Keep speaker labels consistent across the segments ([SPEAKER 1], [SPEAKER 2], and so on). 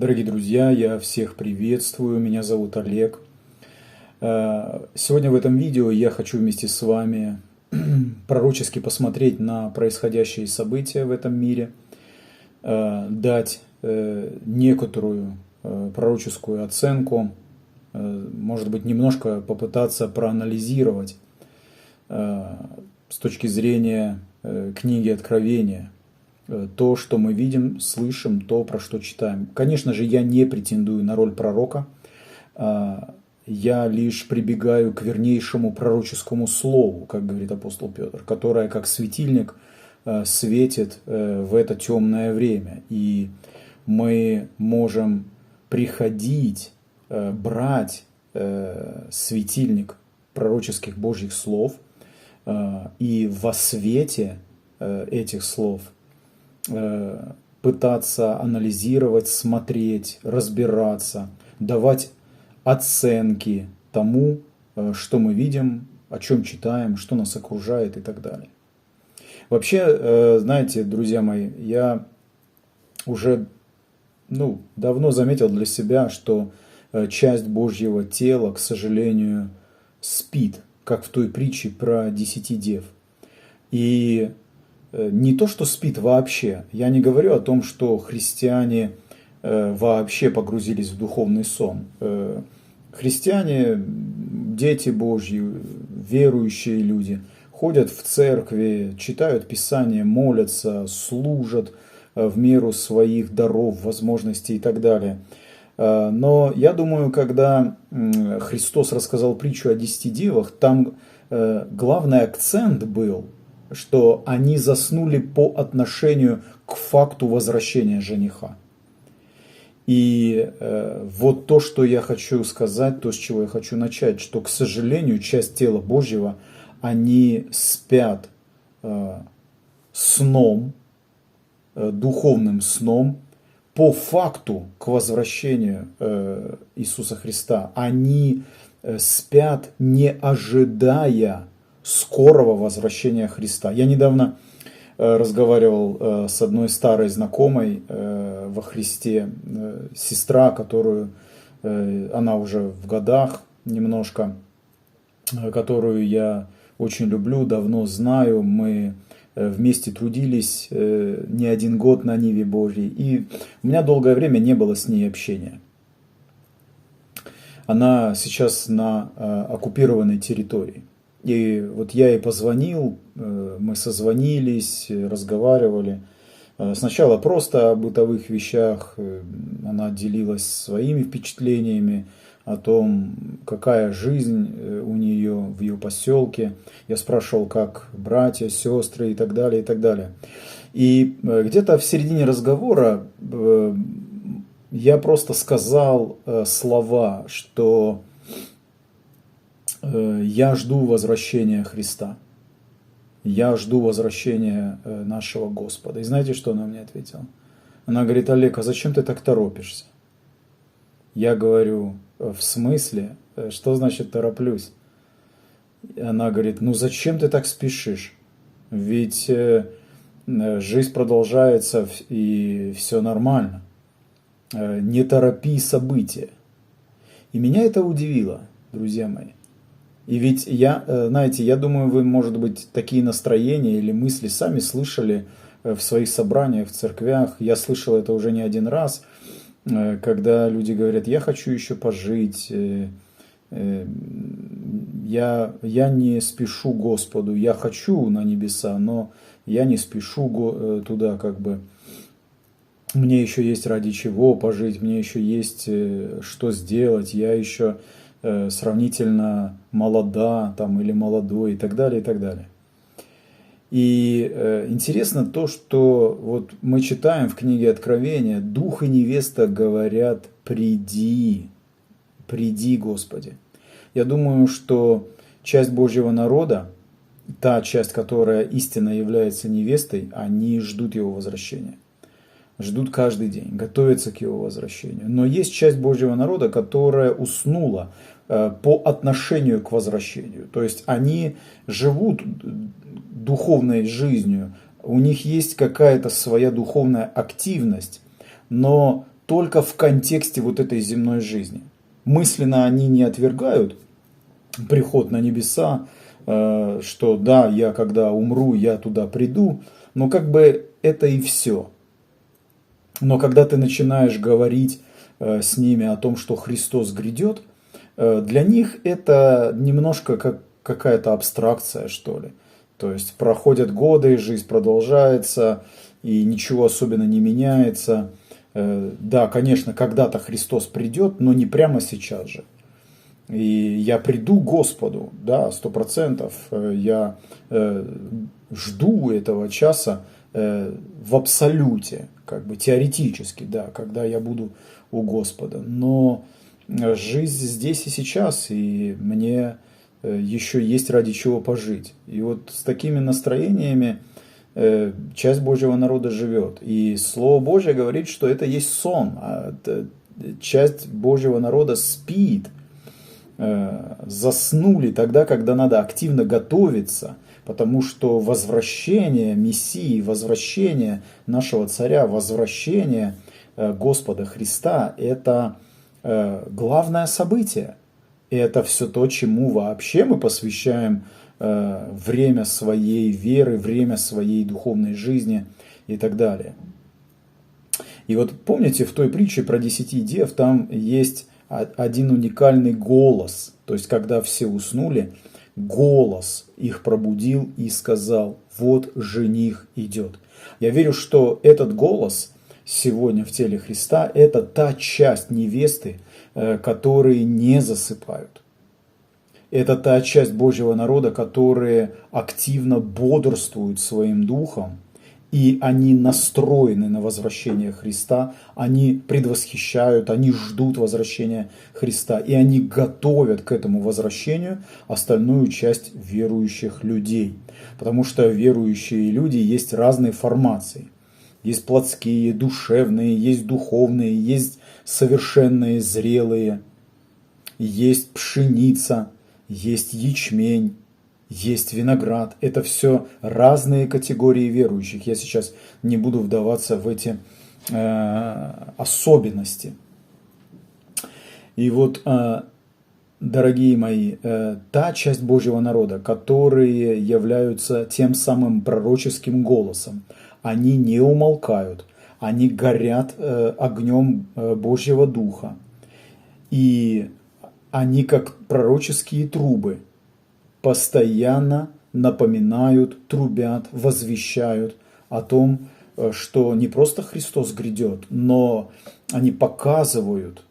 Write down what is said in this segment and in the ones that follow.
[SPEAKER 1] Дорогие друзья, я всех приветствую, меня зовут Олег. Сегодня в этом видео я хочу вместе с вами пророчески посмотреть на происходящие события в этом мире, дать некоторую пророческую оценку, может быть, немножко попытаться проанализировать с точки зрения книги Откровения то, что мы видим, слышим, то, про что читаем. Конечно же, я не претендую на роль пророка, я лишь прибегаю к вернейшему пророческому слову, как говорит апостол Петр, которое как светильник светит в это темное время. И мы можем приходить, брать светильник пророческих Божьих слов и во свете этих слов пытаться анализировать, смотреть, разбираться, давать оценки тому, что мы видим, о чем читаем, что нас окружает и так далее. Вообще, знаете, друзья мои, я уже давно заметил для себя, что часть Божьего тела, к сожалению, спит, как в той притче про 10 дев. И не то, что спит вообще. Я не говорю о том, что христиане вообще погрузились в духовный сон. Христиане, дети Божьи, верующие люди, ходят в церкви, читают Писание, молятся, служат в меру своих даров, возможностей и так далее. Но я думаю, когда Христос рассказал притчу о 10 девах, там главный акцент был, что они заснули по отношению к факту возвращения жениха. И вот то, что я хочу сказать, то, с чего я хочу начать, что, к сожалению, часть тела Божьего, они спят сном, духовным сном, по факту к возвращению Иисуса Христа. Они спят, не ожидая скорого возвращения Христа. Я недавно разговаривал с одной старой знакомой во Христе, сестра, которую, она уже в годах немножко, которую я очень люблю, давно знаю, мы вместе трудились не один год на Ниве Божьей, и у меня долгое время не было с ней общения. Она сейчас на оккупированной территории. И вот я ей позвонил, мы созвонились, разговаривали. Сначала просто о бытовых вещах, она делилась своими впечатлениями о том, какая жизнь у нее в ее поселке. Я спрашивал, как братья, сестры и так далее, и так далее. И где-то в середине разговора я просто сказал слова, что я жду возвращения Христа. Я жду возвращения нашего Господа. И знаете, что она мне ответила? Она говорит: Олег, а зачем ты так торопишься? Я говорю: в смысле? Что значит тороплюсь? Она говорит: ну зачем ты так спешишь? Ведь жизнь продолжается и все нормально. Не торопи события. И меня это удивило, друзья мои. И ведь знаете, я думаю, вы, может быть, такие настроения или мысли сами слышали в своих собраниях, в церквях. Я слышал это уже не один раз, когда люди говорят: я хочу еще пожить, я не спешу Господу, я хочу на небеса, но я не спешу туда, как бы. Мне еще есть ради чего пожить, мне еще есть что сделать, я еще сравнительно молода там, или молодой и так далее, и так далее. И интересно то, что вот мы читаем в книге Откровения: Дух и невеста говорят: приди, приди, Господи. Я думаю, что часть Божьего народа, та часть, которая истинно является невестой, они ждут его возвращения. Ждут каждый день, готовятся к его возвращению. Но есть часть Божьего народа, которая уснула по отношению к возвращению. То есть они живут духовной жизнью, у них есть какая-то своя духовная активность, но только в контексте вот этой земной жизни. Мысленно они не отвергают приход на небеса, что да, я когда умру, я туда приду, но как бы это и все. Но когда ты начинаешь говорить с ними о том, что Христос грядет, для них это немножко как какая-то абстракция, что ли. То есть проходят годы, жизнь продолжается, и ничего особенно не меняется. Да, конечно, когда-то Христос придет, но не прямо сейчас же. И я приду к Господу, да, 100%. Я жду этого часа в абсолюте, как бы теоретически, да, когда я буду у Господа. Но жизнь здесь и сейчас, и мне еще есть ради чего пожить. И вот с такими настроениями часть Божьего народа живет. И Слово Божье говорит, что это есть сон. А часть Божьего народа спит, заснули тогда, когда надо активно готовиться, потому что возвращение Мессии, возвращение нашего Царя, возвращение Господа Христа – это главное событие. И это все то, чему вообще мы посвящаем время своей веры, время своей духовной жизни и так далее. И вот помните, в той притче про 10 дев там есть один уникальный голос. То есть, когда все уснули, голос их пробудил и сказал: вот жених идет. Я верю, что этот голос сегодня в теле Христа – это та часть невесты, которые не засыпают. Это та часть Божьего народа, которые активно бодрствуют своим духом, и они настроены на возвращение Христа, они предвосхищают, они ждут возвращения Христа, и они готовят к этому возвращению остальную часть верующих людей. Потому что верующие люди есть разные формации. Есть плотские, душевные, есть духовные, есть совершенные, зрелые, есть пшеница, есть ячмень, есть виноград. Это все разные категории верующих. Я сейчас не буду вдаваться в эти особенности. И вот, дорогие мои, та часть Божьего народа, которые являются тем самым пророческим голосом, они не умолкают, они горят огнем Божьего Духа. И они, как пророческие трубы, постоянно напоминают, трубят, возвещают о том, что не просто Христос грядет, но они показывают,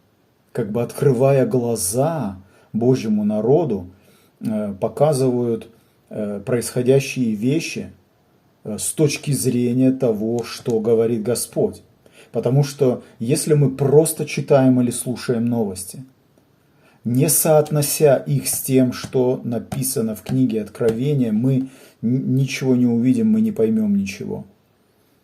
[SPEAKER 1] как бы открывая глаза Божьему народу, показывают происходящие вещи с точки зрения того, что говорит Господь. Потому что если мы просто читаем или слушаем новости, не соотнося их с тем, что написано в книге Откровения, мы ничего не увидим, мы не поймем ничего.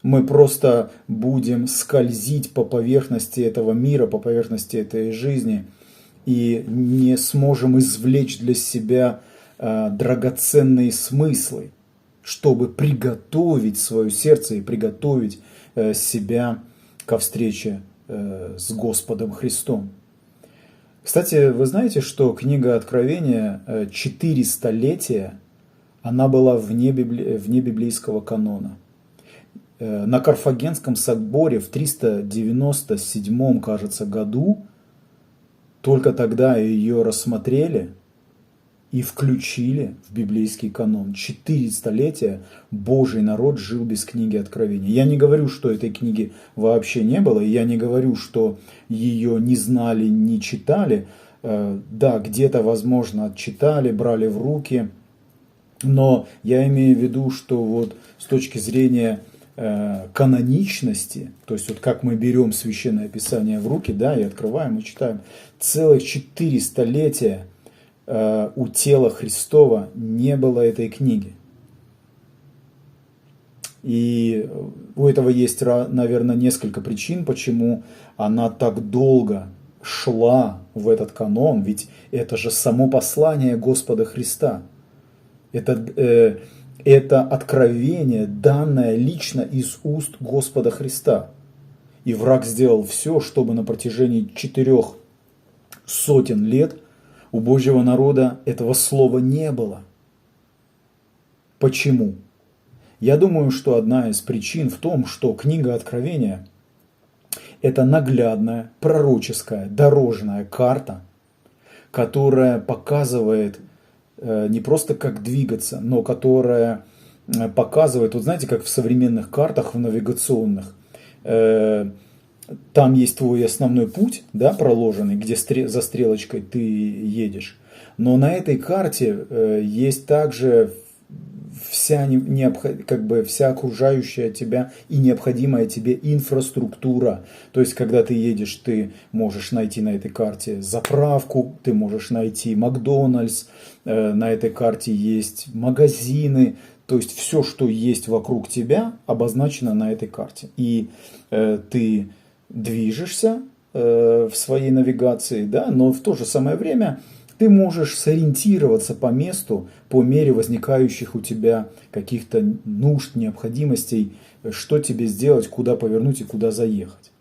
[SPEAKER 1] Мы просто будем скользить по поверхности этого мира, по поверхности этой жизни, и не сможем извлечь для себя драгоценные смыслы, чтобы приготовить свое сердце и приготовить себя ко встрече с Господом Христом. Кстати, вы знаете, что книга Откровения 4 столетия, она была вне библейского канона. На Карфагенском соборе в 397, кажется, году только тогда ее рассмотрели и включили в библейский канон. 4 столетия Божий народ жил без книги Откровения. Я не говорю, что этой книги вообще не было, и я не говорю, что ее не знали, не читали. Да, где-то, возможно, читали, брали в руки, но я имею в виду, что вот с точки зрения каноничности, то есть вот как мы берем Священное Писание в руки, да, и открываем и читаем, целых 4 столетия у тела Христова не было этой книги. И у этого есть, наверное, несколько причин, почему она так долго шла в этот канон, ведь это же само послание Господа Христа. Это откровение, данное лично из уст Господа Христа. И враг сделал все, чтобы на протяжении 400 лет у Божьего народа этого слова не было. Почему? Я думаю, что одна из причин в том, что книга Откровения – это наглядная, пророческая, дорожная карта, которая показывает не просто как двигаться, но которая показывает, вот знаете, как в современных картах, в навигационных, там есть твой основной путь, да, проложенный, где за стрелочкой ты едешь. Но на этой карте есть также вся, вся окружающая тебя и необходимая тебе инфраструктура. То есть, когда ты едешь, ты можешь найти на этой карте заправку, ты можешь найти Макдональдс, на этой карте есть магазины. То есть, все, что есть вокруг тебя, обозначено на этой карте. И ты движешься в своей навигации, да, но в то же самое время ты можешь сориентироваться по месту по мере возникающих у тебя каких-то нужд, необходимостей, что тебе сделать, куда повернуть и куда заехать.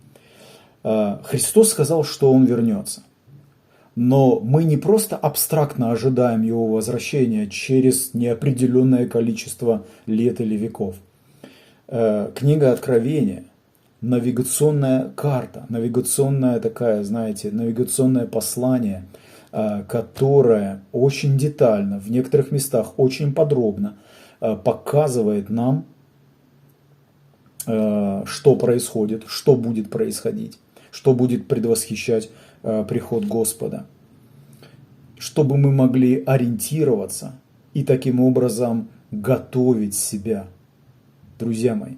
[SPEAKER 1] Христос сказал, что Он вернется. Но мы не просто абстрактно ожидаем Его возвращения через неопределенное количество лет или веков. Книга Откровения, навигационная карта, навигационное такая, знаете, навигационное послание, которое очень детально, в некоторых местах очень подробно показывает нам, что происходит, что будет происходить, что будет предвосхищать приход Господа, чтобы мы могли ориентироваться и таким образом готовить себя. Друзья мои,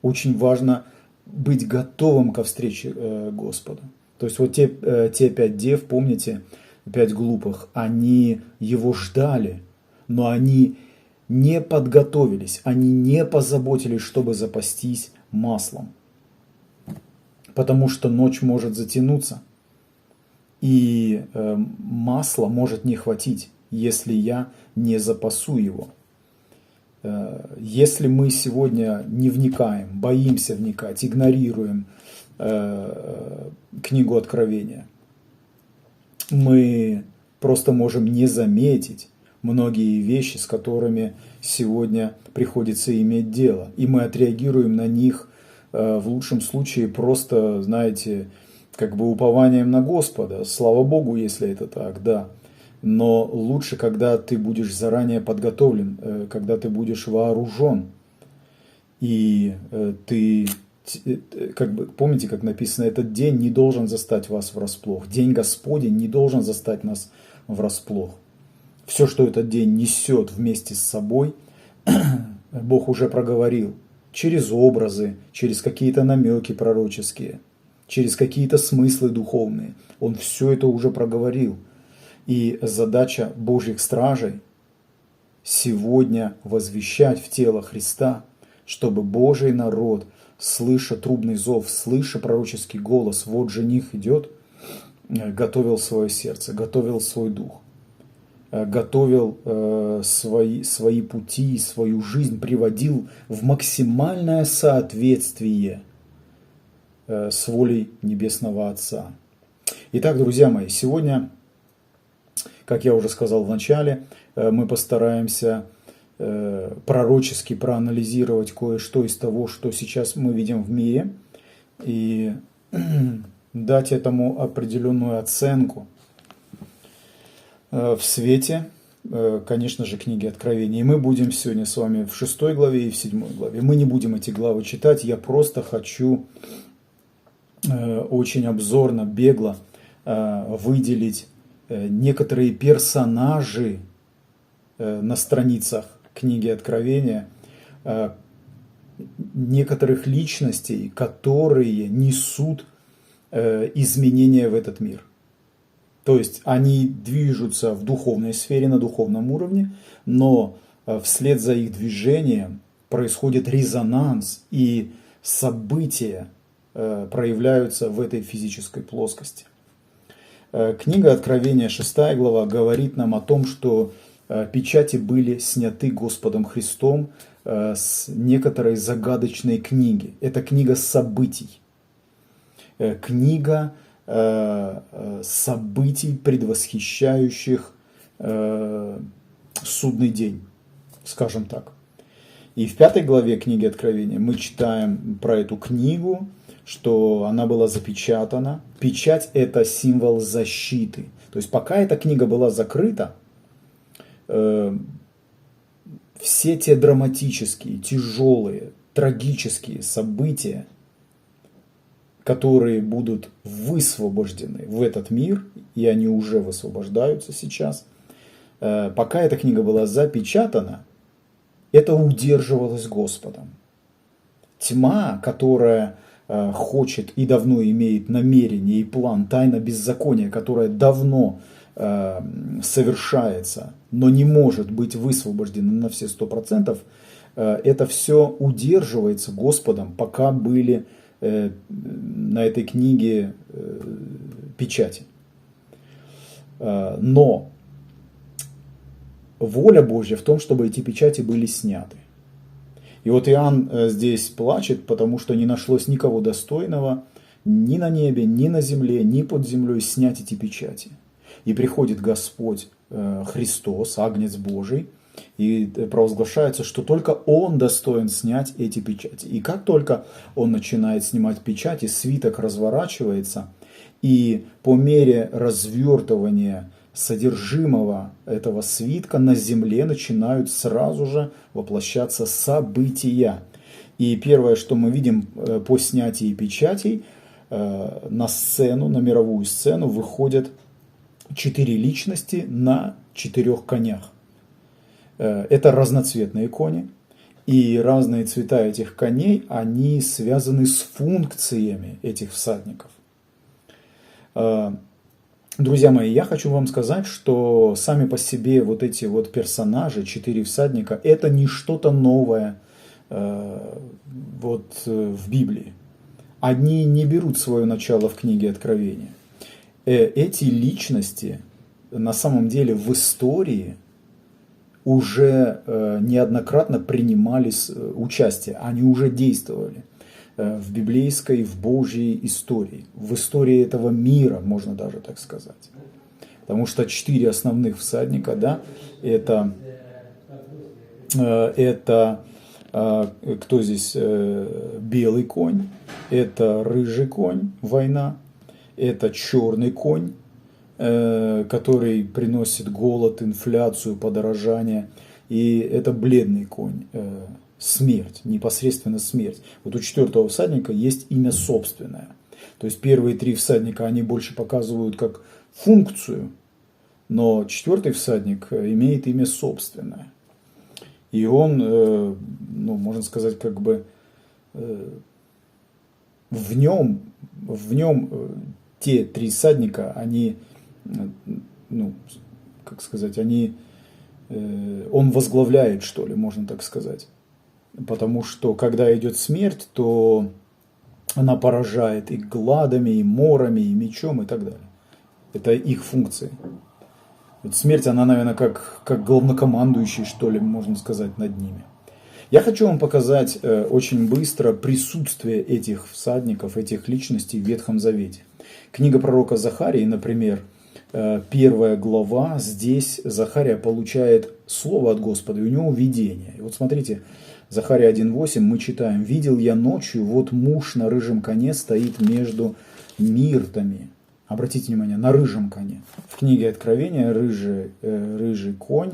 [SPEAKER 1] очень важно быть готовым ко встрече Господа. То есть вот те 5 дев, помните, 5 глупых, они его ждали, но они не подготовились, они не позаботились, чтобы запастись маслом. Потому что ночь может затянуться, и масла может не хватить, если я не запасу его. Если мы сегодня не вникаем, боимся вникать, игнорируем книгу Откровения, мы просто можем не заметить многие вещи, с которыми сегодня приходится иметь дело. И мы отреагируем на них в лучшем случае просто, знаете, как бы упованием на Господа. Слава Богу, если это так, да. Но лучше, когда ты будешь заранее подготовлен, когда ты будешь вооружен. И ты, как бы, помните, как написано, этот день не должен застать вас врасплох. День Господень не должен застать нас врасплох. Все, что этот день несет вместе с собой, Бог уже проговорил. Через образы, через какие-то намеки пророческие, через какие-то смыслы духовные. Он все это уже проговорил. И задача Божьих стражей сегодня возвещать в тело Христа, чтобы Божий народ, слыша трубный зов, слыша пророческий голос, вот жених идет, готовил свое сердце, готовил свой дух, готовил свои пути, свою жизнь, приводил в максимальное соответствие с волей Небесного Отца. Итак, друзья мои, сегодня, как я уже сказал в начале, мы постараемся пророчески проанализировать кое-что из того, что сейчас мы видим в мире, и дать этому определенную оценку в свете, конечно же, книги Откровения. И мы будем сегодня с вами в 6 главе и в 7 главе. Мы не будем эти главы читать, я просто хочу очень обзорно, бегло выделить некоторые персонажи на страницах книги Откровения, некоторых личностей, которые несут изменения в этот мир. То есть они движутся в духовной сфере, на духовном уровне, но вслед за их движением происходит резонанс, и события проявляются в этой физической плоскости. Книга Откровения, 6 глава, говорит нам о том, что печати были сняты Господом Христом с некоторой загадочной книги. Это книга событий. книга событий, предвосхищающих судный день, скажем так. И в 5 главе книги Откровения мы читаем про эту книгу, что она была запечатана. Печать – это символ защиты. То есть пока эта книга была закрыта, все те драматические, тяжелые, трагические события, которые будут высвобождены в этот мир, и они уже высвобождаются сейчас, пока эта книга была запечатана, это удерживалось Господом. Тьма, которая хочет и давно имеет намерение и план, тайна беззакония, которая давно совершается, но не может быть высвобождена на все 100%, это все удерживается Господом, пока были на этой книге печати. Но воля Божья в том, чтобы эти печати были сняты. И вот Иоанн здесь плачет, потому что не нашлось никого достойного ни на небе, ни на земле, ни под землей снять эти печати. И приходит Господь Христос, Агнец Божий, и провозглашается, что только Он достоин снять эти печати. И как только Он начинает снимать печати, свиток разворачивается, и по мере развертывания содержимого этого свитка на земле начинают сразу же воплощаться события. И первое, что мы видим по снятии печатей, на сцену, на мировую сцену выходят 4 личности на 4 конях. Это разноцветные кони, и разные цвета этих коней, они связаны с функциями этих всадников. Друзья мои, я хочу вам сказать, что сами по себе вот эти вот персонажи, 4 всадника, это не что-то новое вот в Библии. Они не берут свое начало в книге Откровения. Эти личности на самом деле в истории уже неоднократно принимали участие, они уже действовали в библейской, в Божьей истории, в истории этого мира, можно даже так сказать. Потому что 4 основных всадника, да, это кто здесь? Белый конь, это рыжий конь, война, это черный конь, который приносит голод, инфляцию, подорожание, и это бледный конь, смерть, непосредственно смерть. Вот у 4-го всадника есть имя собственное. То есть первые 3 всадника, они больше показывают как функцию, но 4-й всадник имеет имя собственное. И он, ну, можно сказать, как бы в нем те 3 всадника, они, ну, как сказать, он возглавляет, что ли, можно так сказать. Потому что, когда идет смерть, то она поражает и гладами, и морами, и мечом, и так далее. Это их функции. Вот смерть, она, наверное, как главнокомандующий, что ли, можно сказать, над ними. Я хочу вам показать очень быстро присутствие этих всадников, этих личностей в Ветхом Завете. Книга пророка Захарии, например, 1 глава, здесь Захария получает слово от Господа, и у него видение. И вот смотрите, Захария 1.8 мы читаем: «Видел я ночью, вот муж на рыжем коне стоит между миртами». Обратите внимание, на рыжем коне. В книге Откровения рыжий конь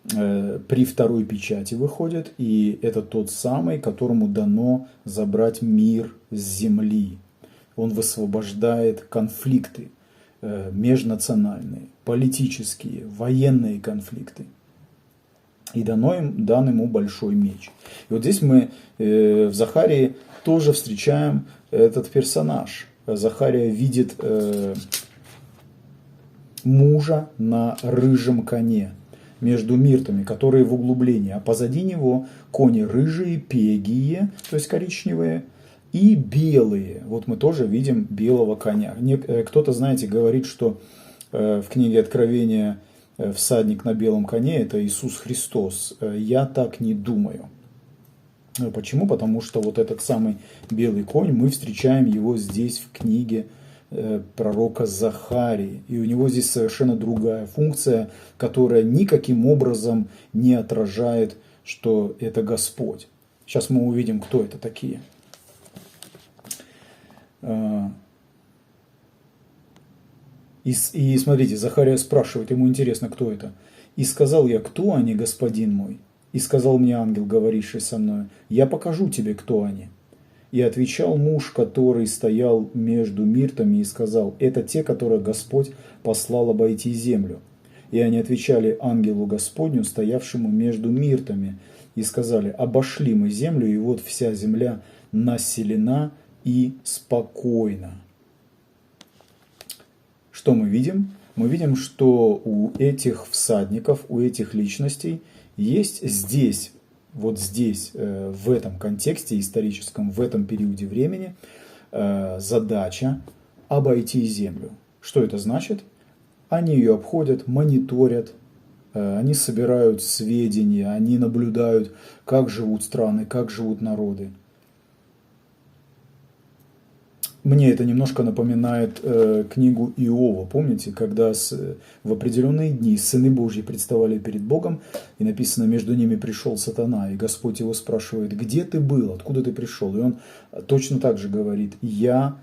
[SPEAKER 1] при 2-й печати выходит, и это тот самый, которому дано забрать мир с земли. Он высвобождает конфликты межнациональные, политические, военные конфликты. И дан ему большой меч. И вот здесь мы в Захарии тоже встречаем этот персонаж. Захария видит мужа на рыжем коне между миртами, которые в углублении, а позади него кони рыжие, пегие, то есть коричневые, и белые. Вот мы тоже видим белого коня. Кто-то, знаете, говорит, что в книге Откровения всадник на белом коне – это Иисус Христос. Я так не думаю. Почему? Потому что вот этот самый белый конь, мы встречаем его здесь в книге пророка Захарии. И у него здесь совершенно другая функция, которая никаким образом не отражает, что это Господь. Сейчас мы увидим, кто это такие. И смотрите, Захария спрашивает, ему интересно, кто это. «И сказал я, кто они, господин мой? И сказал мне ангел, говоривший со мной, я покажу тебе, кто они». И отвечал муж, который стоял между миртами, и сказал, это те, которых Господь послал обойти землю. И они отвечали ангелу Господню, стоявшему между миртами, и сказали, обошли мы землю, и вот вся земля населена и спокойна. Что мы видим? Мы видим, что у этих всадников, у этих личностей есть здесь, вот здесь, в этом контексте историческом, в этом периоде времени, задача обойти землю. Что это значит? Они ее обходят, мониторят, они собирают сведения, они наблюдают, как живут страны, как живут народы. Мне это немножко напоминает книгу Иова. Помните, когда в определенные дни сыны Божьи представали перед Богом, и написано, между ними пришел сатана, и Господь его спрашивает, где ты был, откуда ты пришел? И он точно так же говорит, я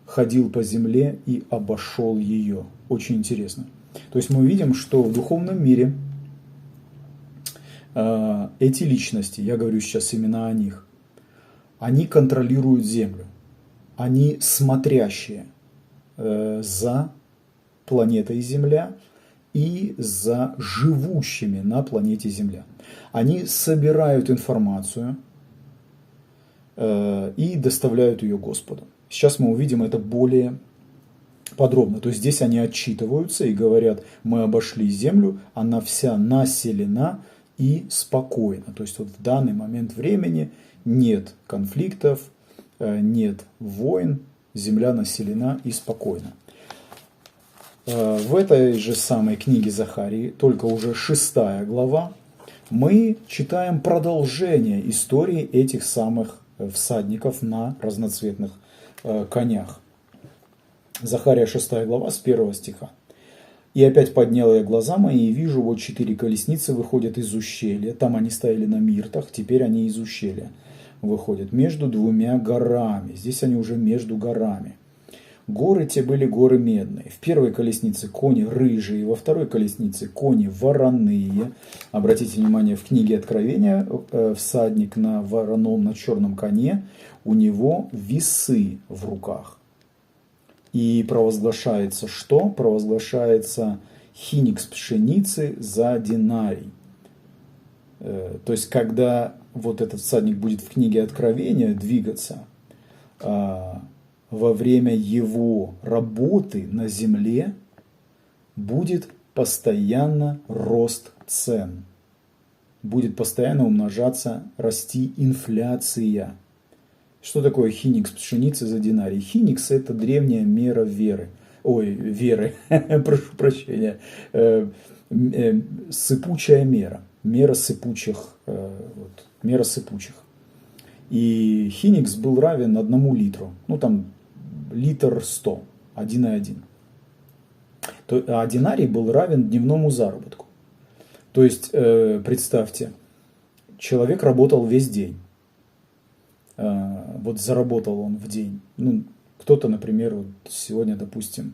[SPEAKER 1] ходил по земле и обошел ее. Очень интересно. То есть мы видим, что в духовном мире эти личности, я говорю сейчас именно о них, они контролируют землю. Они смотрящие за планетой Земля и за живущими на планете Земля. Они собирают информацию и доставляют ее Господу. Сейчас мы увидим это более подробно. То есть здесь они отчитываются и говорят, мы обошли Землю, она вся населена и спокойна. То есть вот в данный момент времени нет конфликтов, нет войн, земля населена и спокойна. В этой же самой книге Захарии, только уже 6 глава, мы читаем продолжение истории этих самых всадников на разноцветных конях. Захария 6 глава с 1 стиха. «И опять поднял я глаза мои, и вижу, вот 4 колесницы выходят из ущелья. Там они стояли на миртах, теперь они из ущелья выходят между 2 горами». Здесь они уже между горами. Горы те были горы медные. В первой колеснице кони рыжие, во второй колеснице кони вороные. Обратите внимание, в книге Откровения всадник на вороном, на черном коне, у него весы в руках. И провозглашается что? Провозглашается хиникс пшеницы за динарий. То есть, когда вот этот всадник будет в книге Откровения двигаться, во время его работы на земле будет постоянно рост цен. Будет постоянно умножаться, расти инфляция. Что такое хиникс пшеницы за динарий? Хиникс – это древняя мера веры. Веры, прошу прощения. Сыпучая мера. Мера сыпучих. Мера сыпучих. И хиникс был равен 1 литру. Ну, там, литр 100. 1,1. А динарий был равен дневному заработку. То есть, представьте, человек работал весь день. Вот заработал он в день. Ну, кто-то, например, вот сегодня, допустим,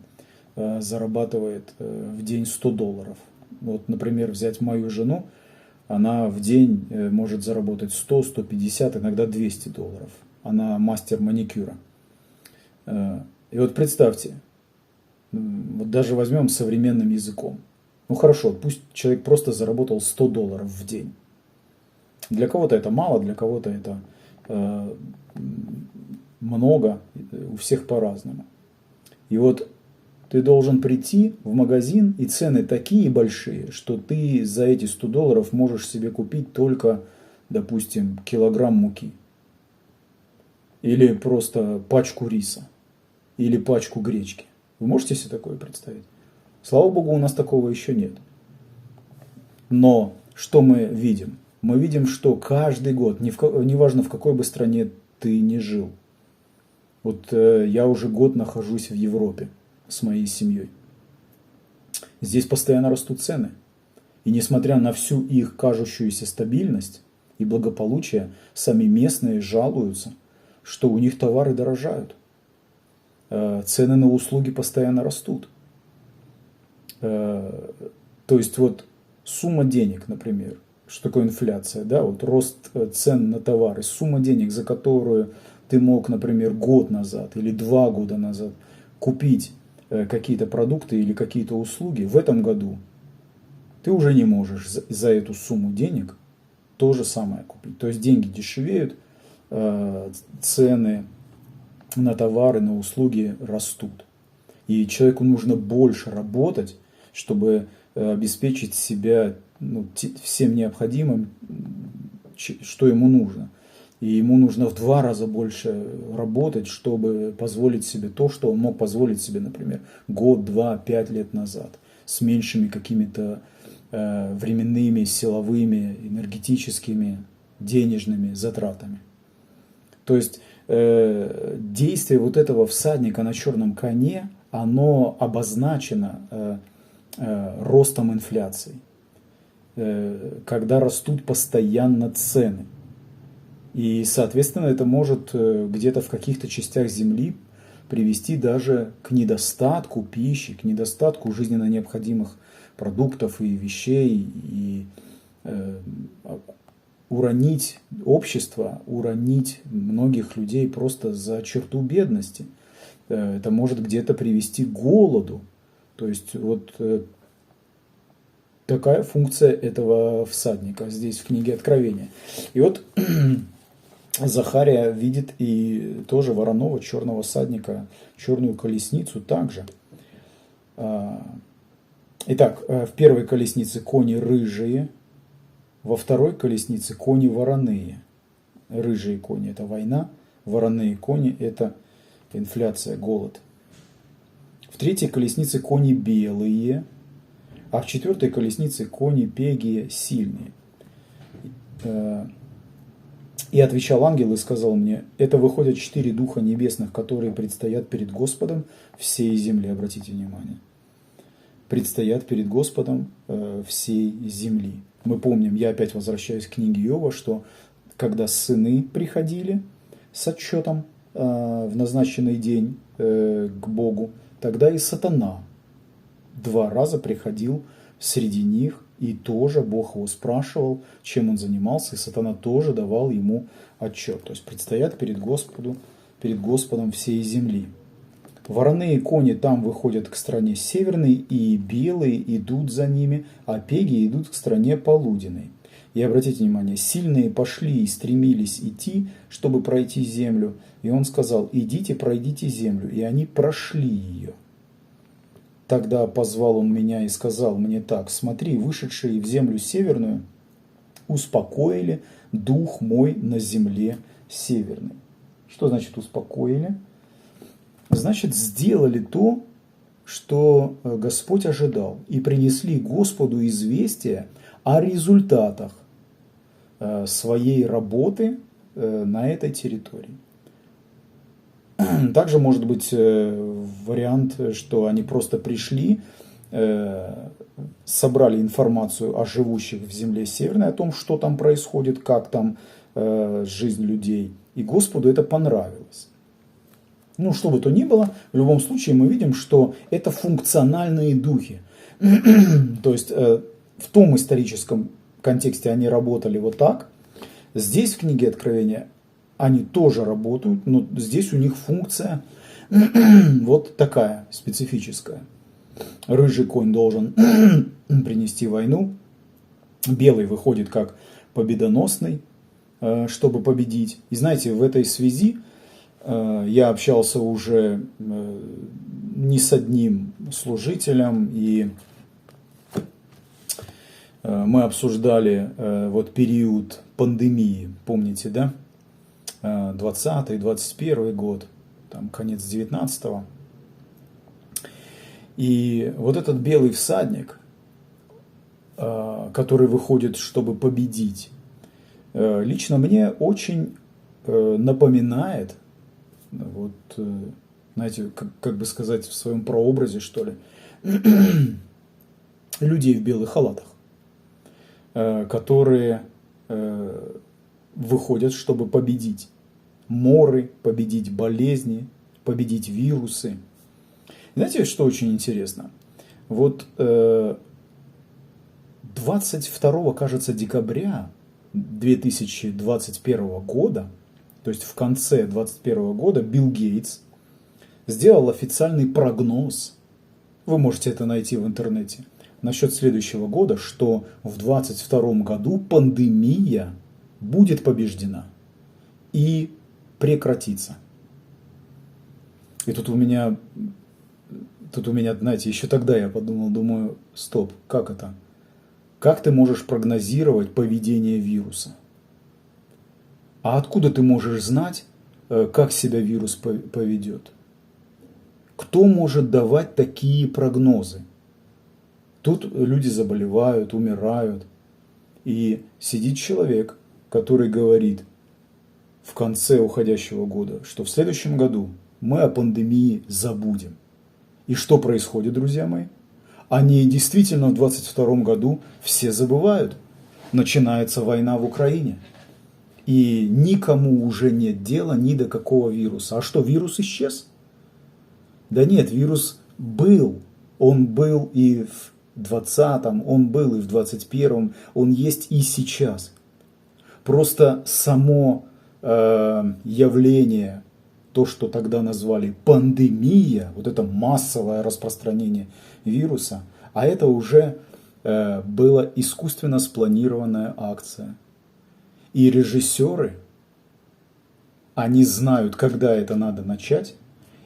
[SPEAKER 1] зарабатывает в день $100. Вот, например, взять мою жену, она в день может заработать 100, 150, иногда $200. Она мастер маникюра. И вот представьте, вот даже возьмем современным языком. Ну хорошо, пусть человек просто заработал $100 в день. Для кого-то это мало, для кого-то это много, у всех по-разному. И вот ты должен прийти в магазин, и цены такие большие, что ты за эти $100 можешь себе купить только, допустим, килограмм муки. Или просто пачку риса. Или пачку гречки. Вы можете себе такое представить? Слава Богу, у нас такого еще нет. Но что мы видим? мы видим, что каждый год, неважно в какой бы стране ты ни жил, вот я уже год нахожусь в Европе с моей семьей. Здесь постоянно растут цены. И несмотря на всю их кажущуюся стабильность и благополучие, сами местные жалуются, что у них товары дорожают. Цены на услуги постоянно растут. То есть вот сумма денег, например, что такое инфляция, да, вот рост цен на товары, сумма денег, за которую ты мог, например, год назад или 2 года назад купить какие-то продукты или какие-то услуги, в этом году ты уже не можешь за эту сумму денег то же самое купить. То есть деньги дешевеют, цены на товары, на услуги растут. И человеку нужно больше работать, чтобы обеспечить себя всем необходимым, что ему нужно. И ему нужно в 2 раза больше работать, чтобы позволить себе то, что он мог позволить себе, например, год, 2, 5 лет назад, с меньшими какими-то временными, силовыми, энергетическими, денежными затратами. То есть действие вот этого всадника на черном коне, оно обозначено ростом инфляции, когда растут постоянно цены. И, соответственно, это может где-то в каких-то частях Земли привести даже к недостатку пищи, к недостатку жизненно необходимых продуктов и вещей, и уронить общество, уронить многих людей просто за черту бедности. Это может где-то привести к голоду. То есть вот такая функция этого всадника здесь в книге Откровения. И вот Захария видит и тоже вороного, черного всадника, черную колесницу также. Итак, в первой колеснице кони рыжие, во второй колеснице кони вороные. Рыжие кони – это война, вороные кони – это инфляция, голод. В третьей колеснице кони белые, а в четвертой колеснице кони пегие, сильные. И отвечал ангел и сказал мне: это выходят 4 духа небесных, которые предстоят перед Господом всей земли. Обратите внимание. Предстоят перед Господом всей земли. Мы помним, я опять возвращаюсь к книге Иова, что когда сыны приходили с отчетом в назначенный день к Богу, тогда и сатана 2 раза приходил среди них, и тоже Бог его спрашивал, чем он занимался, и сатана тоже давал ему отчет. То есть предстоят перед Господом всей земли. Вороные кони там выходят к стране северной, и белые идут за ними, а пеги идут к стране полуденной. И обратите внимание, сильные пошли и стремились идти, чтобы пройти землю. И он сказал: идите, пройдите землю. И они прошли ее. Тогда позвал он меня и сказал мне так: смотри, вышедшие в землю северную успокоили дух мой на земле северной. Что значит успокоили? Значит, сделали то, что Господь ожидал, и принесли Господу известие о результатах своей работы на этой территории. Также может быть вариант, что они просто пришли, собрали информацию о живущих в земле северной, о том, что там происходит, как там жизнь людей, и Господу это понравилось. Ну, что бы то ни было, в любом случае мы видим, что это функциональные духи. То есть в том историческом контексте они работали вот так. Здесь в книге Откровения они тоже работают, но здесь у них функция вот такая, специфическая. Рыжий конь должен принести войну, белый выходит как победоносный, чтобы победить. И знаете, в этой связи я общался уже не с одним служителем, и мы обсуждали вот период пандемии, помните, да? 20-й, 21 год, там конец 19-го. И вот этот белый всадник, который выходит, чтобы победить, лично мне очень напоминает, вот, знаете, как бы сказать, в своем прообразе, что ли, людей в белых халатах, которые выходят, чтобы победить моры, победить болезни, победить вирусы. Знаете, что очень интересно? Вот 22, кажется, декабря 2021 года, то есть в конце 2021 года, Билл Гейтс сделал официальный прогноз, вы можете это найти в интернете, насчет следующего года, что в 2022 году пандемия будет побеждена и прекратится. И тут у меня, знаете, еще тогда я подумал, думаю, стоп, как это? Как ты можешь прогнозировать поведение вируса? А откуда ты можешь знать, как себя вирус поведет? Кто может давать такие прогнозы? Тут люди заболевают, умирают. И сидит человек, который говорит в конце уходящего года, что в следующем году мы о пандемии забудем. И что происходит, друзья мои? Они действительно в 2022 году все забывают. Начинается война в Украине. И никому уже нет дела ни до какого вируса. А что, вирус исчез? Да нет, вирус был. Он был и в 20-м, он был и в 21-м, он есть и сейчас. Просто само явление, то, что тогда назвали пандемия, вот это массовое распространение вируса, а это уже была искусственно спланированная акция. И режиссеры, они знают, когда это надо начать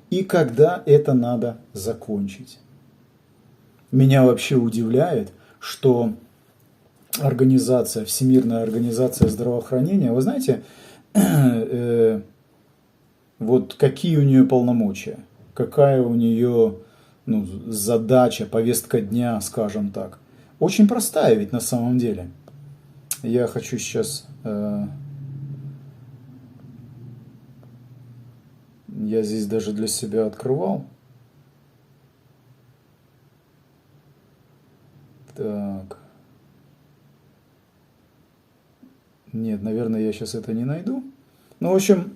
[SPEAKER 1] и когда это надо закончить. Меня вообще удивляет, что организация, Всемирная организация здравоохранения, вы знаете, вот какие у нее полномочия, какая у нее задача, повестка дня, скажем так. Очень простая ведь на самом деле. Я хочу сейчас... Я здесь даже для себя открывал. Так. Нет, наверное, я сейчас это не найду. Ну, в общем,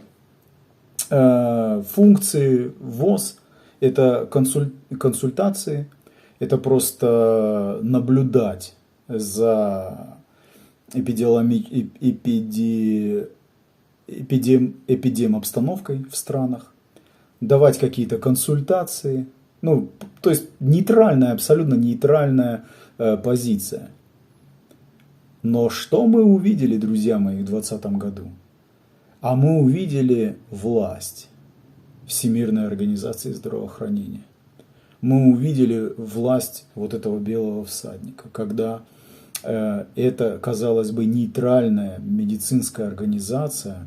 [SPEAKER 1] функции ВОЗ – это консультации, это просто наблюдать за эпидем-обстановкой в странах, давать какие-то консультации, то есть нейтральная, абсолютно нейтральная позиция. Но что мы увидели, друзья мои, в 2020 году? А мы увидели власть Всемирной организации здравоохранения. Мы увидели власть вот этого белого всадника, когда это, казалось бы, нейтральная медицинская организация,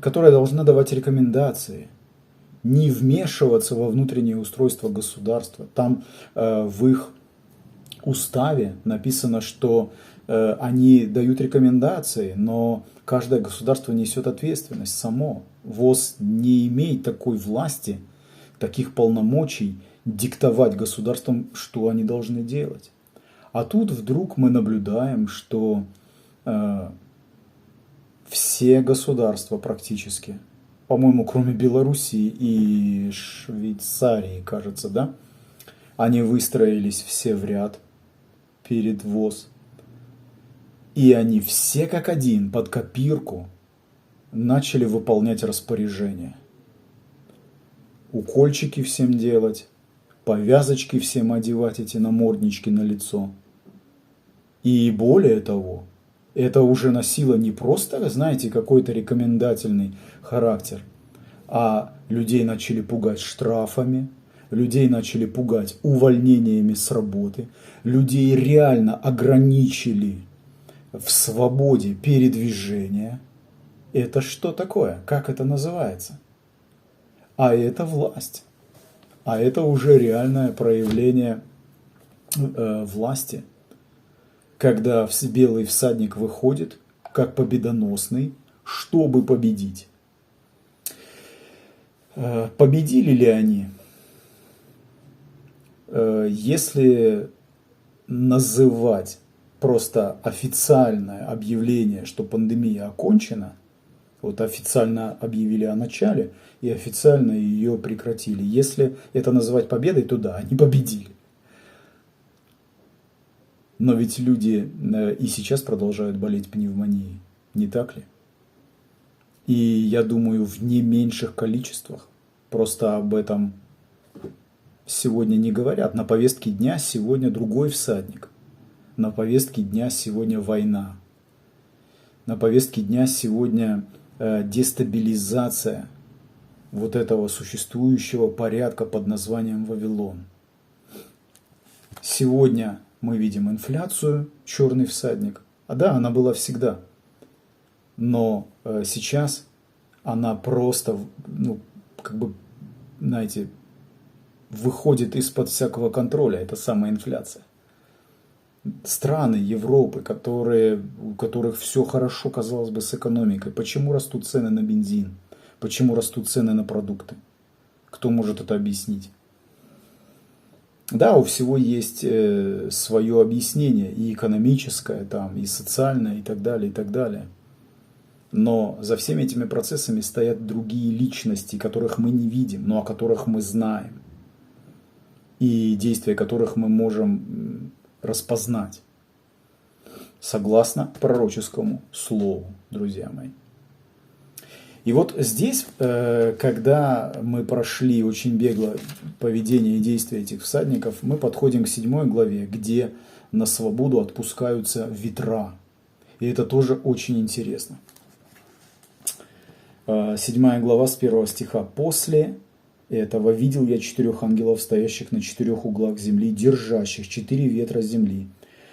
[SPEAKER 1] которая должна давать рекомендации, не вмешиваться во внутреннее устройство государства. Там в их уставе написано, что они дают рекомендации, но каждое государство несет ответственность само. ВОЗ не имеет такой власти, таких полномочий диктовать государствам, что они должны делать. А тут вдруг мы наблюдаем, что все государства практически, по-моему, кроме Белоруссии и Швейцарии, кажется, да, они выстроились все в ряд перед ВОЗ. И они все как один под копирку начали выполнять распоряжения. Укольчики всем делать, повязочки всем одевать, эти наморднички на лицо. И более того, это уже носило не просто, знаете, какой-то рекомендательный характер, а людей начали пугать штрафами, людей начали пугать увольнениями с работы, людей реально ограничили в свободе передвижения. Это что такое? Как это называется? А это власть. А это уже реальное проявление власти. Когда белый всадник выходит как победоносный, чтобы победить. Победили ли они? Если называть просто официальное объявление, что пандемия окончена, вот официально объявили о начале и официально ее прекратили. Если это называть победой, то да, они победили. Но ведь люди и сейчас продолжают болеть пневмонией, не так ли? И я думаю, в не меньших количествах. Просто об этом сегодня не говорят. На повестке дня сегодня другой всадник. На повестке дня сегодня война. На повестке дня сегодня дестабилизация вот этого существующего порядка под названием Вавилон. Сегодня мы видим инфляцию, черный всадник. А да, она была всегда. Но сейчас она просто, знаете, выходит из-под всякого контроля. Это самая инфляция. Страны Европы, у которых все хорошо, казалось бы, с экономикой. Почему растут цены на бензин? Почему растут цены на продукты? Кто может это объяснить? Да, у всего есть свое объяснение, и экономическое, и социальное, и так далее, и так далее. Но за всеми этими процессами стоят другие личности, которых мы не видим, но о которых мы знаем. И действия которых мы можем распознать. Согласно пророческому слову, друзья мои. И вот здесь, когда мы прошли очень бегло поведение и действия этих всадников, мы подходим к 7 главе, где на свободу отпускаются ветра. И это тоже очень интересно. 7 глава с 1 стиха. «После этого видел я 4 ангелов, стоящих на 4 углах земли, держащих 4 ветра земли,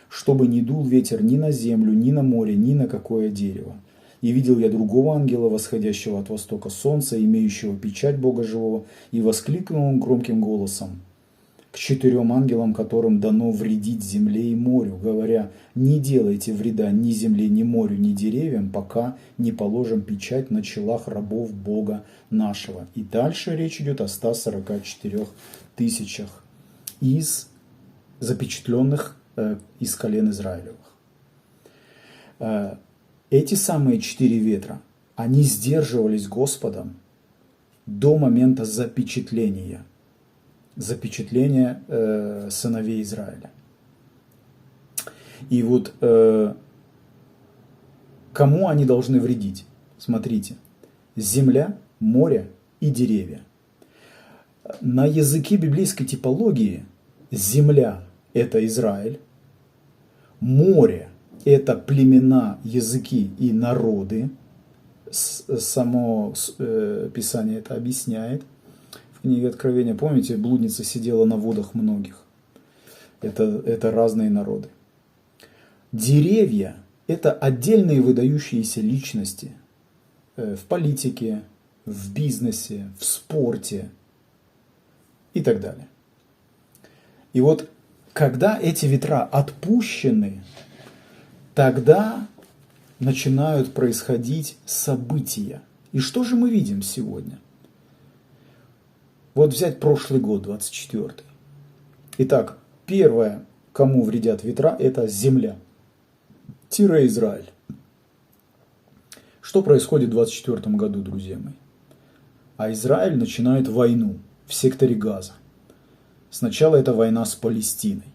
[SPEAKER 1] чтобы не дул ветер ни на землю, ни на море, ни на какое дерево. И видел я другого ангела, восходящего от востока солнца, имеющего печать Бога живого, и воскликнул он громким голосом к 4 ангелам, которым дано вредить земле и морю, говоря: не делайте вреда ни земле, ни морю, ни деревьям, пока не положим печать на челах рабов Бога нашего». И дальше речь идет о 144 тысячах запечатленных из колен Израилевых. Эти самые 4 ветра, они сдерживались Господом до момента запечатления сыновей Израиля. И вот кому они должны вредить? Смотрите, земля, море и деревья. На языке библейской типологии земля – это Израиль, море – это племена, языки и народы. Само Писание это объясняет. В книге Откровения, помните, блудница сидела на водах многих. Это разные народы. Деревья – это отдельные выдающиеся личности в политике, в бизнесе, в спорте и так далее. И вот когда эти ветра отпущены, тогда начинают происходить события. И что же мы видим сегодня? Вот взять прошлый год, 24-й. Итак, первое, кому вредят ветра, это земля. Израиль. Что происходит в 24 году, друзья мои? А Израиль начинает войну в секторе Газа. Сначала это война с Палестиной.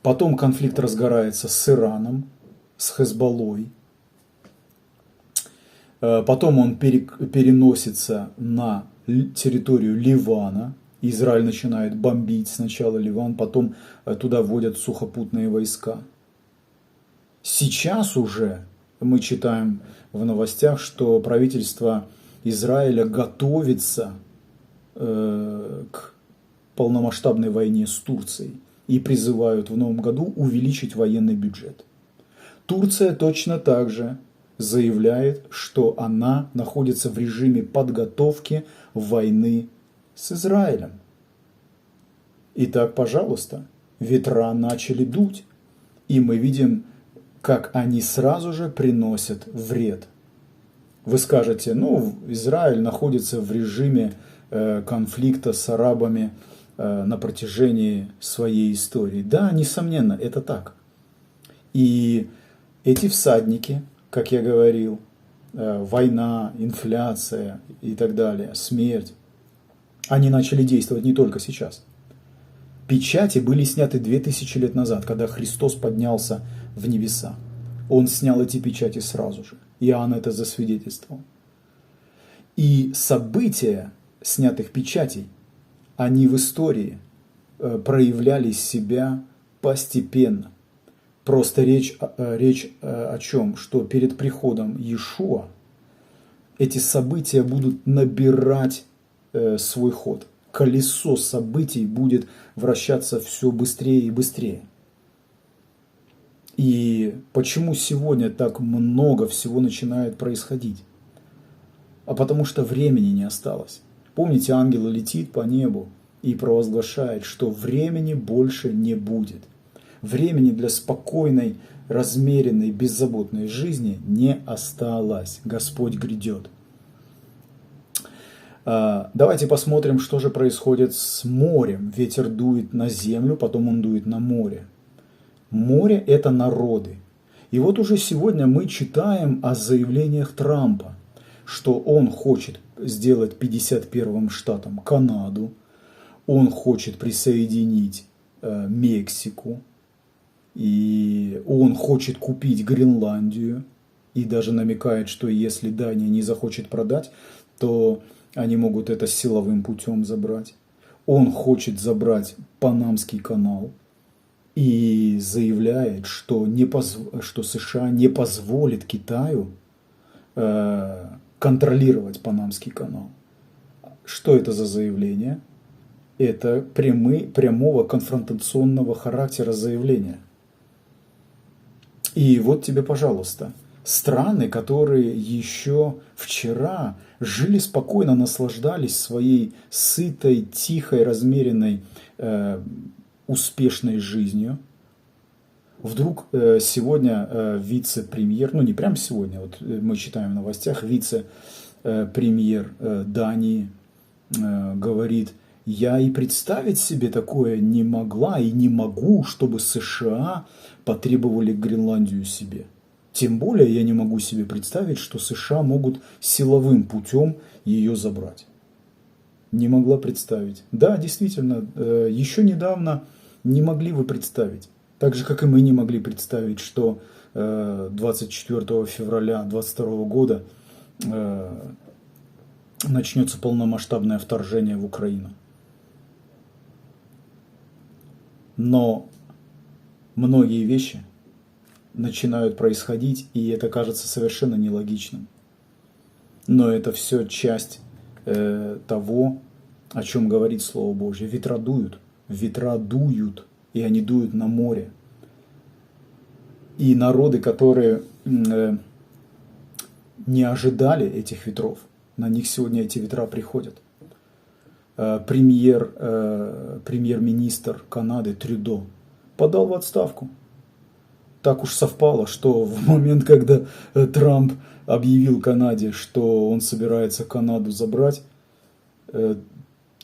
[SPEAKER 1] Потом конфликт разгорается с Ираном, с Хезболлой. Потом он переносится на территорию Ливана. Израиль начинает бомбить сначала Ливан, потом туда вводят сухопутные войска. Сейчас уже мы читаем в новостях, что правительство Израиля готовится к полномасштабной войне с Турцией и призывают в новом году увеличить военный бюджет. Турция точно так же заявляет, что она находится в режиме подготовки войны с Израилем. Итак, пожалуйста, ветра начали дуть, и мы видим как они сразу же приносят вред. Вы скажете, ну, Израиль находится в режиме конфликта с арабами на протяжении своей истории. Да, несомненно, это так. И эти всадники, как я говорил, война, инфляция и так далее, смерть, они начали действовать не только сейчас. Печати были сняты 2000 лет назад, когда Христос поднялся в небеса. Он снял эти печати сразу же. Иоанн это засвидетельствовал. И события снятых печатей, они в истории проявляли себя постепенно. Просто речь о чем? Что перед приходом Иешуа эти события будут набирать свой ход. Колесо событий будет вращаться все быстрее и быстрее. И почему сегодня так много всего начинает происходить? А потому что времени не осталось. Помните, ангел летит по небу и провозглашает, что времени больше не будет. Времени для спокойной, размеренной, беззаботной жизни не осталось. Господь грядет. Давайте посмотрим, что же происходит с морем. Ветер дует на землю, потом он дует на море. Море – это народы. И вот уже сегодня мы читаем о заявлениях Трампа, что он хочет сделать 51-м штатом Канаду, он хочет присоединить Мексику, и он хочет купить Гренландию, и даже намекает, что если Дания не захочет продать, то они могут это силовым путем забрать. Он хочет забрать Панамский канал и заявляет, что США не позволит Китаю контролировать Панамский канал. Что это за заявление? Это прямого конфронтационного характера заявления. И вот тебе, пожалуйста, страны, которые еще вчера жили спокойно, наслаждались своей сытой, тихой, размеренной, успешной жизнью. Вдруг сегодня вице-премьер, ну не прям сегодня, вот мы читаем в новостях, вице-премьер Дании говорит: я и представить себе такое не могла и не могу, чтобы США потребовали Гренландию себе. Тем более я не могу себе представить, что США могут силовым путем ее забрать. Не могла представить. Да, действительно, еще недавно не могли вы представить. Так же, как и мы не могли представить, что 24 февраля 2022 года начнется полномасштабное вторжение в Украину. Но многие вещи начинают происходить, и это кажется совершенно нелогичным. Но это все часть того, о чем говорит Слово Божье. Ветра дуют, и они дуют на море. И народы, которые не ожидали этих ветров, на них сегодня эти ветра приходят. Премьер-министр Канады Трюдо подал в отставку. Так уж совпало, что в момент, когда Трамп объявил Канаде, что он собирается Канаду забрать,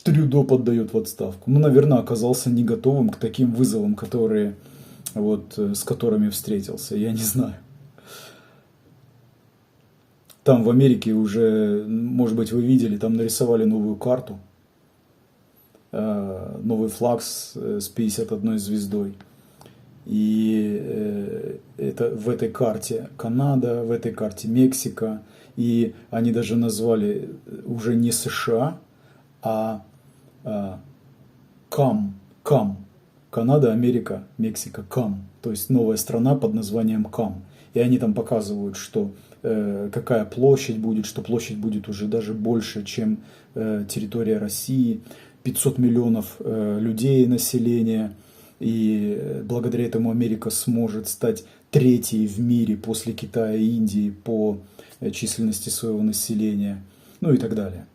[SPEAKER 1] Трюдо поддает в отставку. Ну, наверное, оказался не готовым к таким вызовам, с которыми встретился. Я не знаю. Там в Америке уже, может быть, вы видели, там нарисовали новую карту. Новый флаг с 51 звездой. И это в этой карте Канада, в этой карте Мексика. И они даже назвали уже не США, а КАМ. Канада, Америка, Мексика, КАМ. То есть новая страна под названием КАМ. И они там показывают, что какая площадь будет, что площадь будет уже даже больше, чем территория России. 500 миллионов людей населения. И благодаря этому Америка сможет стать третьей в мире после Китая и Индии по численности своего населения. Ну и так далее.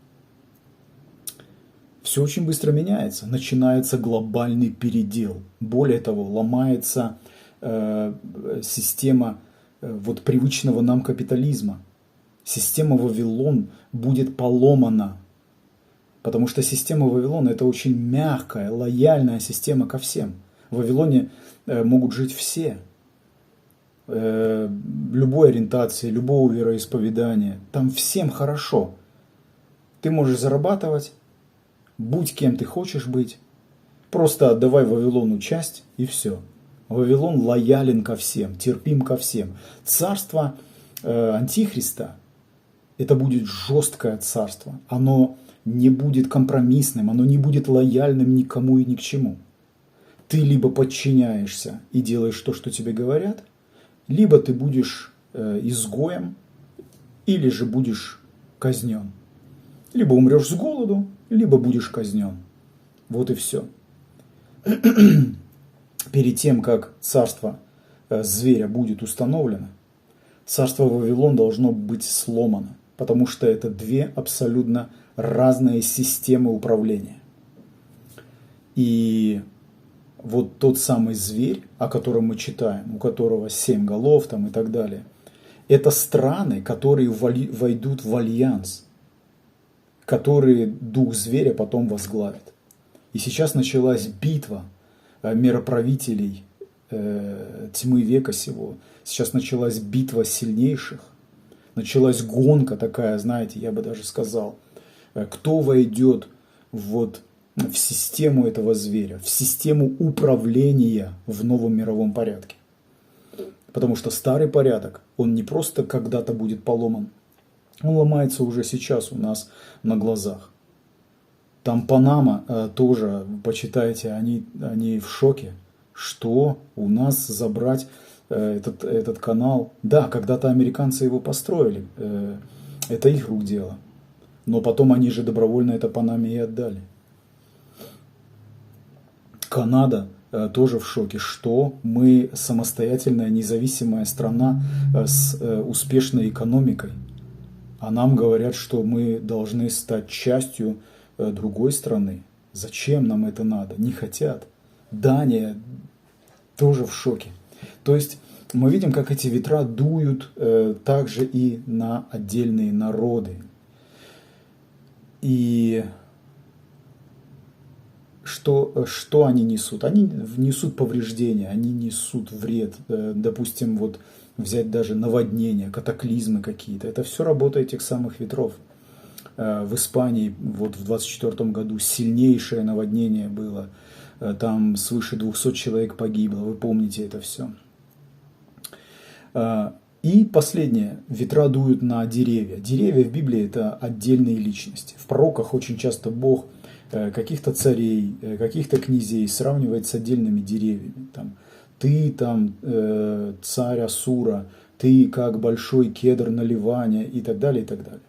[SPEAKER 1] Все очень быстро меняется. Начинается глобальный передел. Более того, ломается система вот привычного нам капитализма. Система Вавилон будет поломана. Потому что система Вавилона – это очень мягкая, лояльная система ко всем. В Вавилоне могут жить все. Любой ориентации, любого вероисповедания. Там всем хорошо. Ты можешь зарабатывать, будь кем ты хочешь быть. Просто отдавай Вавилону часть и все. Вавилон лоялен ко всем, терпим ко всем. Царство Антихриста – это будет жесткое царство. Оно не будет компромиссным, оно не будет лояльным никому и ни к чему. Ты либо подчиняешься и делаешь то, что тебе говорят, либо ты будешь изгоем, или же будешь казнен. Либо умрешь с голоду, либо будешь казнен. Вот и все. Перед тем, как царство зверя будет установлено, царство Вавилон должно быть сломано, потому что это две абсолютно разные системы управления. И вот тот самый зверь, о котором мы читаем, у которого 7 голов там, и так далее, это страны, которые войдут в альянс, которые дух зверя потом возглавит. И сейчас началась битва мироправителей тьмы века сего. Сейчас началась битва сильнейших. Началась гонка такая, знаете, я бы даже сказал, кто войдет вот в систему этого зверя, в систему управления в новом мировом порядке. Потому что старый порядок, он не просто когда-то будет поломан, он ломается уже сейчас у нас на глазах. Там Панама тоже, почитайте, они в шоке, что у нас забрать этот канал. Да, когда-то американцы его построили, это их рук дело. Но потом они же добровольно это Панаме и отдали. Канада тоже в шоке, что мы самостоятельная независимая страна с успешной экономикой. А нам говорят, что мы должны стать частью другой страны. Зачем нам это надо? Не хотят. Дания тоже в шоке. То есть мы видим, как эти ветра дуют также и на отдельные народы. И что они несут? Они несут повреждения, они несут вред. Допустим, вот взять даже наводнения, катаклизмы какие-то. Это все работа этих самых ветров. В Испании вот в 24 году сильнейшее наводнение было. Там свыше 200 человек погибло. Вы помните это все. И последнее. Ветра дуют на деревья. Деревья в Библии – это отдельные личности. В пророках очень часто Бог каких-то царей, каких-то князей сравнивает с отдельными деревьями. Там, ты там царь Ассура, ты как большой кедр на Ливане и так далее, и так далее.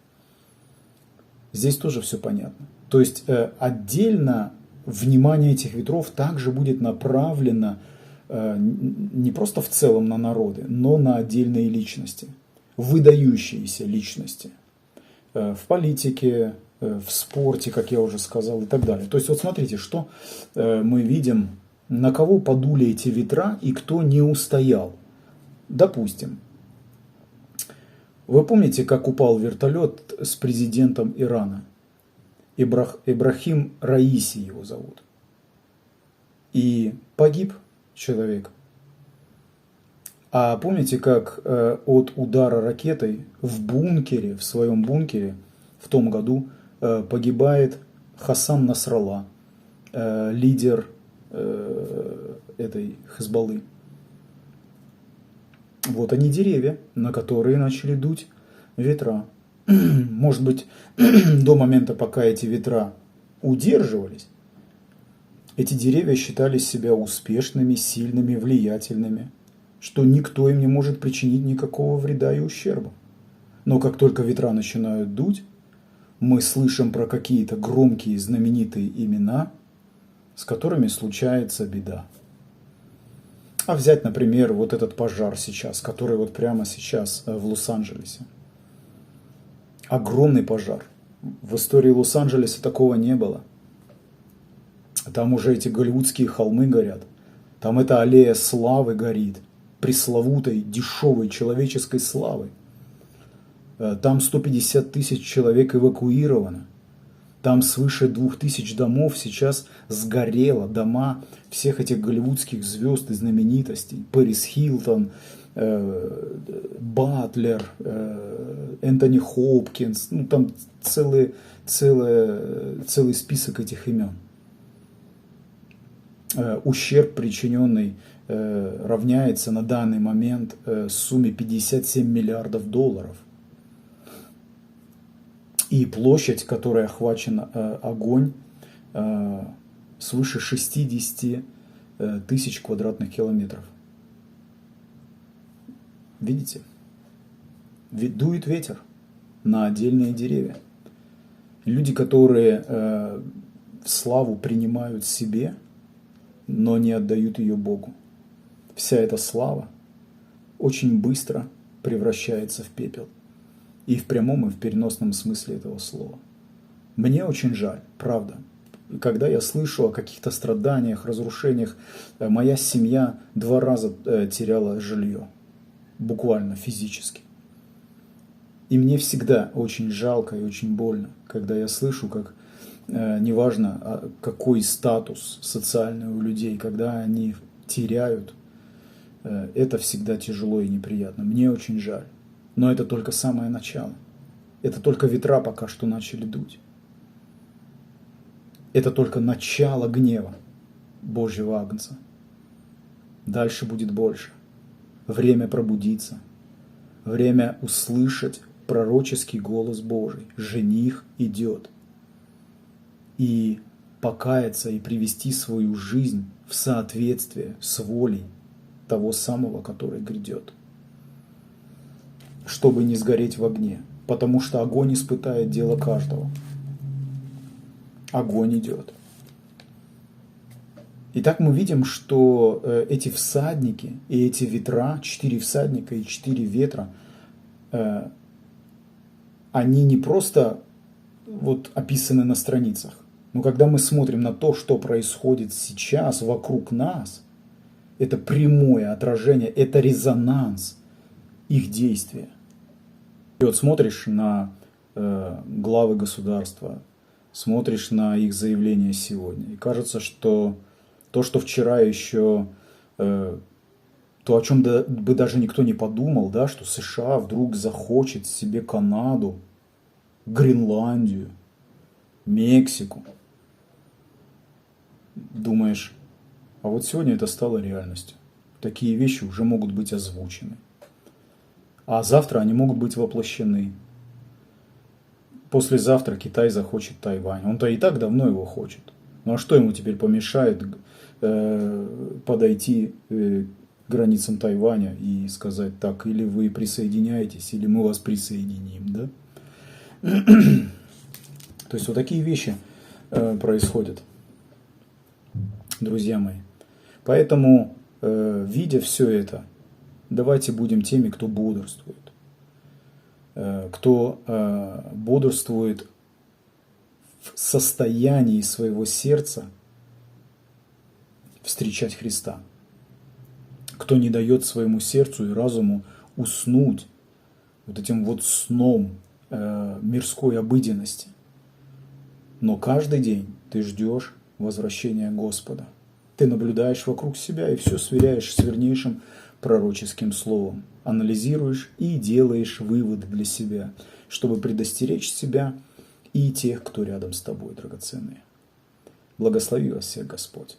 [SPEAKER 1] Здесь тоже все понятно. То есть отдельно внимание этих ветров также будет направлено не просто в целом на народы, но на отдельные личности, выдающиеся личности в политике, в спорте, как я уже сказал, и так далее. То есть вот смотрите, что мы видим, на кого подули эти ветра и кто не устоял. Допустим, вы помните, как упал вертолет с президентом Ирана? Ибрахим Раиси его зовут. И погиб человек. А помните, как от удара ракетой в бункере, в своем бункере в том году погибает Хасан Насралла, лидер этой Хизбаллы. Вот они деревья, на которые начали дуть ветра. Может быть, до момента, пока эти ветра удерживались, эти деревья считали себя успешными, сильными, влиятельными, что никто им не может причинить никакого вреда и ущерба. Но как только ветра начинают дуть, мы слышим про какие-то громкие знаменитые имена, с которыми случается беда. А взять, например, вот этот пожар сейчас, который вот прямо сейчас в Лос-Анджелесе. Огромный пожар. В истории Лос-Анджелеса такого не было. Там уже эти голливудские холмы горят. Там эта аллея славы горит, пресловутой, дешевой человеческой славы. Там 150 тысяч человек эвакуировано. Там свыше 2000 домов сейчас сгорело. Дома всех этих голливудских звезд и знаменитостей. Пэрис Хилтон, Батлер, Энтони Хопкинс. Ну, там целый список этих имен. Ущерб, причиненный, равняется на данный момент сумме 57 миллиардов долларов. И площадь, которой охвачен огонь, свыше 60 тысяч квадратных километров. Видите? Дует ветер на отдельные деревья. Люди, которые славу принимают себе, но не отдают ее Богу. Вся эта слава очень быстро превращается в пепел. И в прямом, и в переносном смысле этого слова. Мне очень жаль, правда. Когда я слышу о каких-то страданиях, разрушениях, моя семья 2 раза теряла жилье. Буквально, физически. И мне всегда очень жалко и очень больно, когда я слышу, как неважно какой статус социальный у людей, когда они теряют, это всегда тяжело и неприятно. Мне очень жаль. Но это только самое начало. Это только ветра пока что начали дуть. Это только начало гнева Божьего Агнца. Дальше будет больше. Время пробудиться. Время услышать пророческий голос Божий. Жених идет. И покаяться и привести свою жизнь в соответствие с волей того самого, который грядет. Чтобы не сгореть в огне. Потому что огонь испытает дело каждого. Огонь идет. Итак, мы видим, что эти всадники и эти ветра, 4 всадника и 4 ветра, они не просто вот описаны на страницах. Но когда мы смотрим на то, что происходит сейчас вокруг нас, это прямое отражение, это резонанс их действия. И вот смотришь на главы государства, смотришь на их заявления сегодня, и кажется, что то, что вчера еще, то, о чем бы даже никто не подумал, да, что США вдруг захочет себе Канаду, Гренландию, Мексику. Думаешь, а вот сегодня это стало реальностью. Такие вещи уже могут быть озвучены. А завтра они могут быть воплощены. Послезавтра Китай захочет Тайвань. Он-то и так давно его хочет. Ну а что ему теперь помешает подойти к границам Тайваня и сказать так, или вы присоединяетесь, или мы вас присоединим, да? То есть вот такие вещи происходят, друзья мои. Поэтому, видя все это, давайте будем теми, кто бодрствует. Кто бодрствует в состоянии своего сердца встречать Христа. Кто не дает своему сердцу и разуму уснуть вот этим вот сном мирской обыденности. Но каждый день ты ждешь возвращения Господа. Ты наблюдаешь вокруг себя и все сверяешь с вернейшим пророческим словом. Анализируешь и делаешь выводы для себя, чтобы предостеречь себя и тех, кто рядом с тобой, драгоценные. Благослови вас всех Господь.